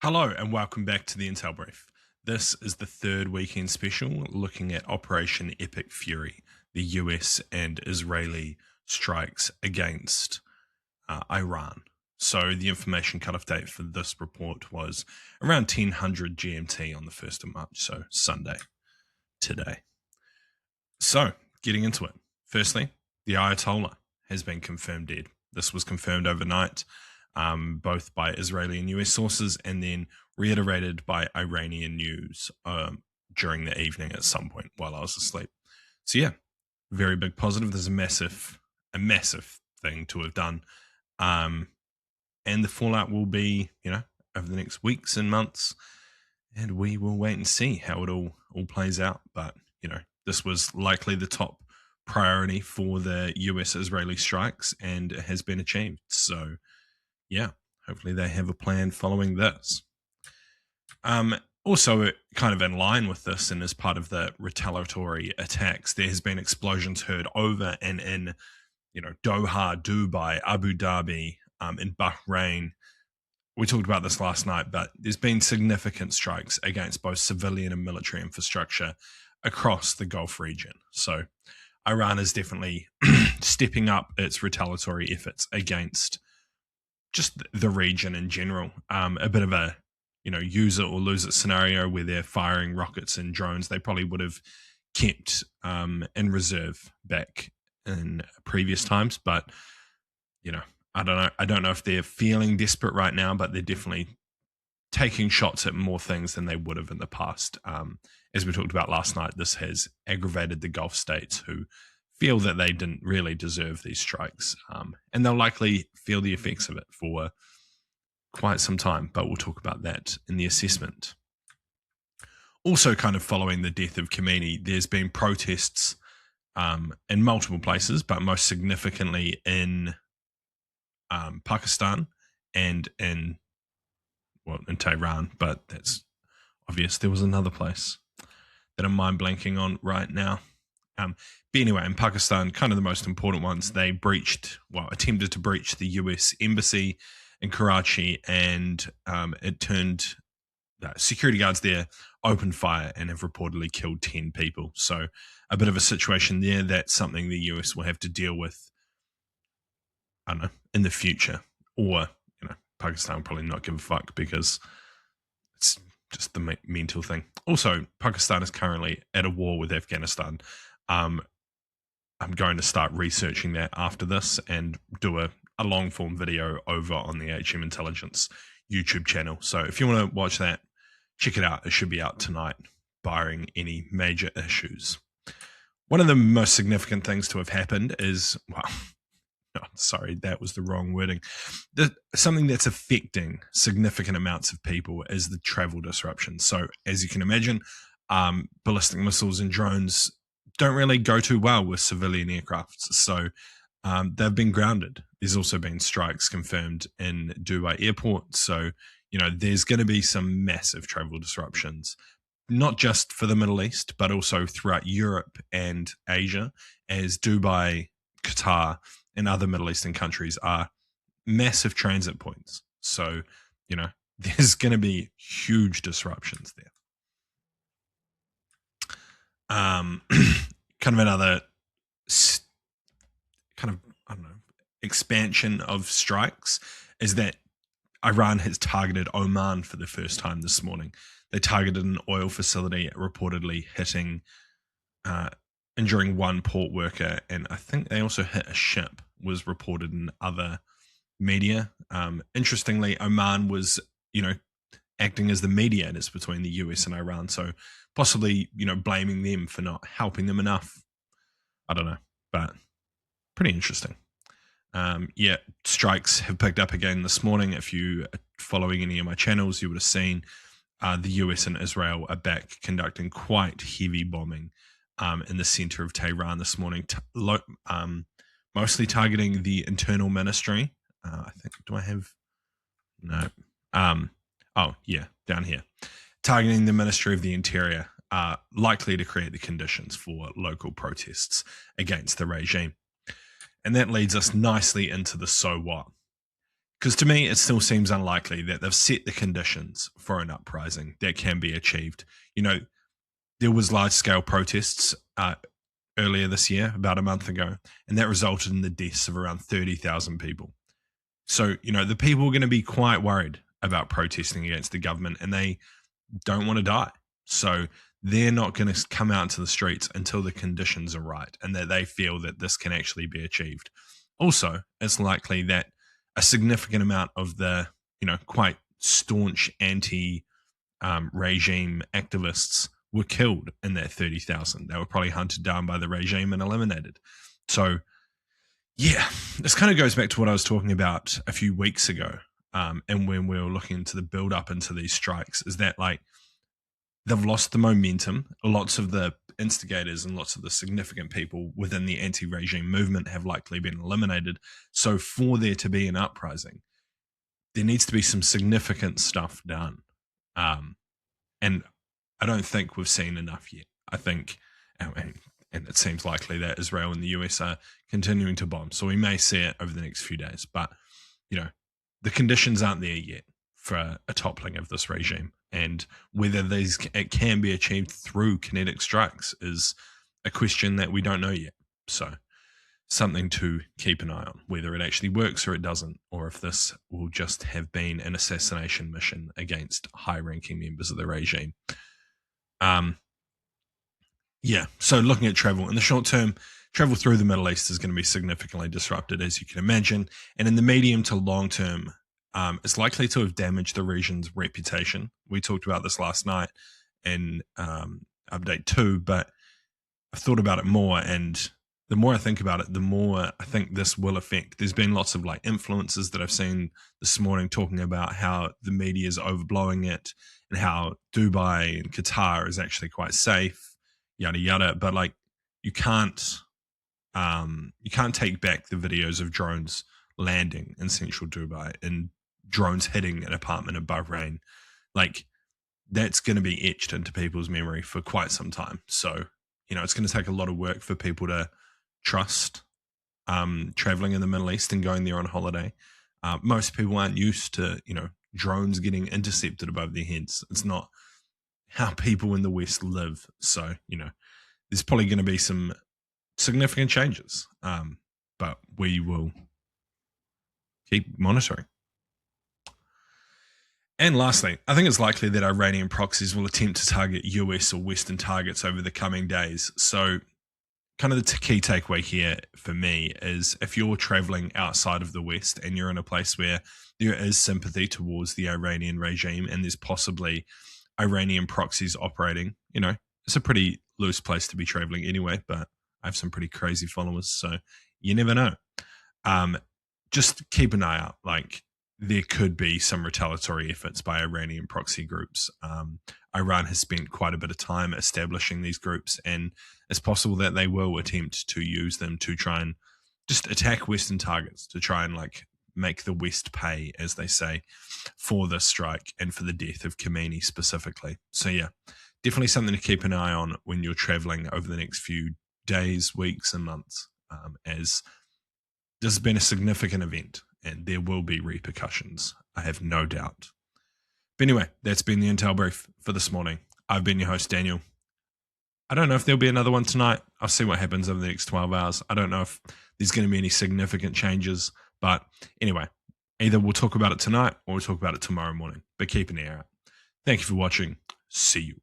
Hello and welcome back to the Intel Brief. This is the third weekend special looking at Operation Epic Fury, the US and Israeli strikes against Iran. So the information cutoff date for this report was around 1000 GMT on the 1st of March, so Sunday, today. So getting into it. Firstly, the Ayatollah has been confirmed dead. This was confirmed overnight, both by Israeli and US sources, and then reiterated by Iranian news during the evening at some point while I was asleep. So yeah, very big positive. There's a massive thing to have done, and the fallout will be, over the next weeks and months, and we will wait and see how it all plays out. But this was likely the top priority for the US-Israeli strikes, and it has been achieved. So yeah, hopefully they have a plan following this. Also, kind of in line with this, and as part of the retaliatory attacks, there has been explosions heard over and in, Doha, Dubai, Abu Dhabi, in Bahrain. We talked about this last night, but there's been significant strikes against both civilian and military infrastructure across the Gulf region. So Iran is definitely stepping up its retaliatory efforts against just the region in general. A bit of a use it or lose it scenario where they're firing rockets and drones they probably would have kept in reserve back in previous times. But I don't know if they're feeling desperate right now, but they're definitely taking shots at more things than they would have in the past. As we talked about last night, this has aggravated the Gulf states who feel that they didn't really deserve these strikes, and they'll likely feel the effects of it for quite some time, but we'll talk about that in the assessment. Also, kind of following the death of Khomeini, there's been protests in multiple places, but most significantly in Pakistan and in Tehran, but that's obvious. There was another place that I'm mind blanking on right now. But anyway, in Pakistan, kind of the most important ones, they attempted to breach the US embassy in Karachi, and it turned security guards there opened fire and have reportedly killed 10 people. So a bit of a situation there. That's something the US will have to deal with, I don't know, in the future. Or, Pakistan will probably not give a fuck because it's just the mental thing. Also, Pakistan is currently at a war with Afghanistan. I'm going to start researching that after this and do a long form video over on the HM Intelligence YouTube channel. So if you want to watch that, check it out. It should be out tonight, barring any major issues. One of the most significant things to have happened is, sorry, that was the wrong wording. Something that's affecting significant amounts of people is the travel disruption. So as you can imagine, ballistic missiles and drones don't really go too well with civilian aircrafts. So they've been grounded. There's also been strikes confirmed in Dubai airport. So, there's going to be some massive travel disruptions, not just for the Middle East, but also throughout Europe and Asia, as Dubai, Qatar, and other Middle Eastern countries are massive transit points. So, there's going to be huge disruptions there. Kind of another expansion of strikes is that Iran has targeted Oman for the first time this morning. They targeted an oil facility, reportedly hitting, injuring one port worker, and I think they also hit a ship, was reported in other media. Interestingly, Oman was, acting as the mediators between the US and Iran, so possibly, blaming them for not helping them enough. I don't know, but pretty interesting. Strikes have picked up again this morning. If you are following any of my channels, you would have seen the US and Israel are back conducting quite heavy bombing in the center of Tehran this morning, mostly targeting the internal ministry. I think, do I have? No. Down here. Targeting the Ministry of the Interior, likely to create the conditions for local protests against the regime. And that leads us nicely into the so what. Because to me, it still seems unlikely that they've set the conditions for an uprising that can be achieved. You know, there was large scale protests earlier this year, about a month ago, and that resulted in the deaths of around 30,000 people. So, you know, the people are going to be quite worried about protesting against the government, and they don't want to die. So they're not going to come out into the streets until the conditions are right and that they feel that this can actually be achieved. Also, it's likely that a significant amount of the, you know, quite staunch anti regime activists were killed in that 30,000. They were probably hunted down by the regime and eliminated. So, yeah, this kind of goes back to what I was talking about a few weeks ago. And when we were looking into the build up into these strikes, is that like they've lost the momentum. Lots of the instigators and lots of the significant people within the anti-regime movement have likely been eliminated. So for there to be an uprising, there needs to be some significant stuff done. And I don't think we've seen enough yet. I think, and it seems likely that Israel and the US are continuing to bomb. So we may see it over the next few days. But, you know, the conditions aren't there yet for a toppling of this regime. And whether it can be achieved through kinetic strikes is a question that we don't know yet. So something to keep an eye on, whether it actually works or it doesn't, or if this will just have been an assassination mission against high-ranking members of the regime. Yeah, so looking at travel in the short term, travel through the Middle East is going to be significantly disrupted, as you can imagine. And in the medium to long term, it's likely to have damaged the region's reputation. We talked about this last night in update 2, but I've thought about it more, and the more I think about it, the more I think this will affect. There's been lots of like influencers that I've seen this morning talking about how the media is overblowing it and how Dubai and Qatar is actually quite safe, yada yada. But like you can't take back the videos of drones landing in central Dubai and drones hitting an apartment in Bahrain. Like that's going to be etched into people's memory for quite some time. So, you know, it's going to take a lot of work for people to trust traveling in the Middle East and going there on holiday. Most people aren't used to, you know, drones getting intercepted above their heads. It's not how people in the West live. So, you know, there's probably going to be some significant changes, but we will keep monitoring. And lastly, I think it's likely that Iranian proxies will attempt to target US or Western targets over the coming days. So kind of the key takeaway here for me is if you're traveling outside of the West and you're in a place where there is sympathy towards the Iranian regime and there's possibly Iranian proxies operating, you know, it's a pretty loose place to be traveling anyway, but I have some pretty crazy followers, so you never know. Just keep an eye out. Like, there could be some retaliatory efforts by Iranian proxy groups. Iran has spent quite a bit of time establishing these groups, and it's possible that they will attempt to use them to try and just attack Western targets, to try and like make the West pay, as they say, for this strike and for the death of Khomeini specifically. So yeah, definitely something to keep an eye on when you're traveling over the next few days, weeks, and months, as this has been a significant event and there will be repercussions, I have no doubt. But anyway, that's been the Intel Brief for this morning. I've been your host, Daniel. I don't know if there'll be another one tonight. I'll see what happens over the next 12 hours. I don't know if there's going to be any significant changes, but anyway, either we'll talk about it tonight or we'll talk about it tomorrow morning, but keep an ear out. Thank you for watching. See you.